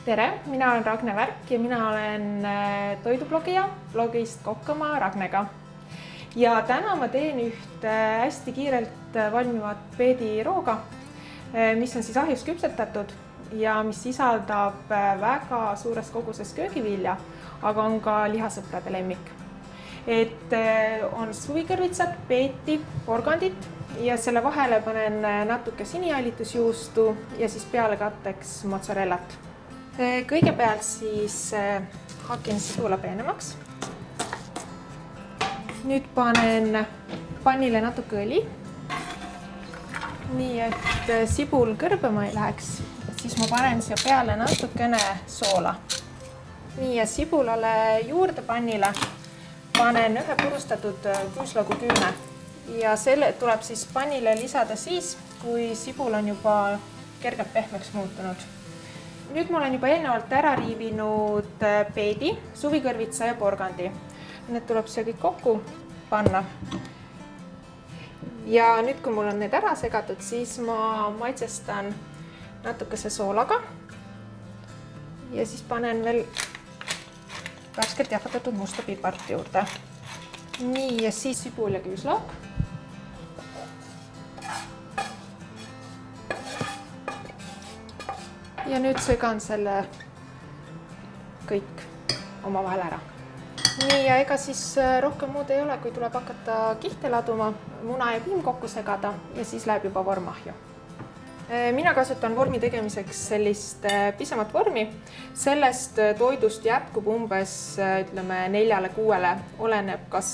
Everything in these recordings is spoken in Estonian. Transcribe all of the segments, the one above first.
Tere, mina olen Ragne Värk ja mina olen toidublogija blogist Kokkama Ragnega. Ja täna ma teen ühte hästi kiirelt valmivat peedirooga, mis on siis ahjus küpsetatud ja mis sisaldab väga suures koguses köögivilja, aga on ka lihasõprade lemmik. Et on suvikõrvitsat, peeti, porgandit ja selle vahele panen natuke sinijälitusjuustu ja siis peale katteks mozzarellat. Kõigepealt siis hakin sibula peenemaks. Nüüd panen pannile natuke õli. Nii, et sibul kõrbema ei läheks, siis ma panen siia peale natukene soola. Nii, ja sibulale juurde pannile panen ühe purustatud kruuslaugu küüne. Ja selle tuleb siis pannile lisada siis, kui sibul on juba kergelt pehmeks muutunud. Nüüd ma olen juba eelnevalt ära riivinud peedi, suvikõrvitsa ja porgandi. Need tuleb siia kõik kokku panna. Ja nüüd, kui mul on need ära segatud, siis ma maitsestan natukese soolaga. Ja siis panen veel värskelt jahvatatud musta pipart juurde. Nii, ja siis sibul ja küüslauk. Ja nüüd segan selle kõik omavahel ära. Nii, ja ega siis rohkem muud ei ole, kui tuleb hakata kihte laduma, muna ja piim kokku segada ja siis läheb juba vorm ahju. Mina kasutan vormi tegemiseks sellist pisemat vormi. Sellest toidust jätkub umbes 4-6, oleneb kas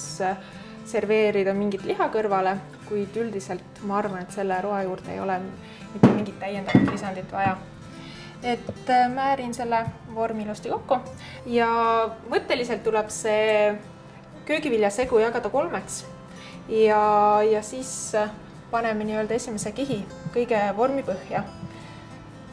serveerida mingit liha kõrvale, kuid üldiselt ma arvan, et selle roa juurde ei ole mitte mingit täiendavat lisandit vaja. Et määrin selle vormi ilusti kokku ja mõtteliselt tuleb see köögiviljasegu jagada 3 ja siis paneme nii-öelda esimese kihi kõige vormi põhja.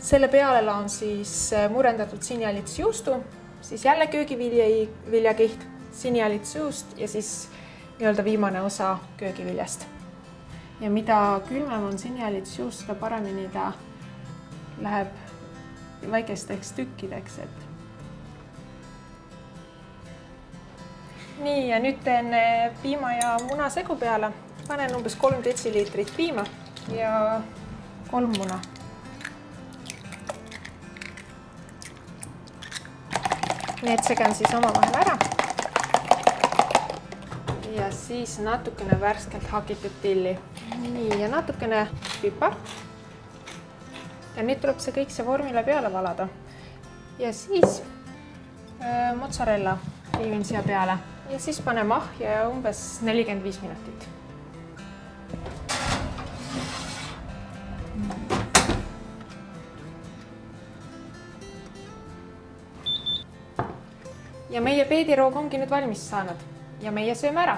Selle peale laon siis murendatud sinijälitusjuustu, siis jälle köögiviljakiht, sinijälitusjuust ja siis nii-öelda viimane osa köögiviljast. Ja mida külmem on sinijälitusjuust, seda paremini ta läheb väikesteks tükkideks. Nii, ja nüüd teen piima ja muna segu peale. Panen umbes 3 detsiliitrit piima ja 3 muna. Need segan siis omavahel ära. Ja siis natukene värskelt hakitud tilli. Nii, ja natukene pipart. Ja nüüd tuleb see kõik see vormile peale valada. Ja siis mozzarella riivin siia peale. Ja siis paneme ahja ja umbes 45 minutit. Ja meie peediroog ongi nüüd valmis saanud. Ja meie sööme ära.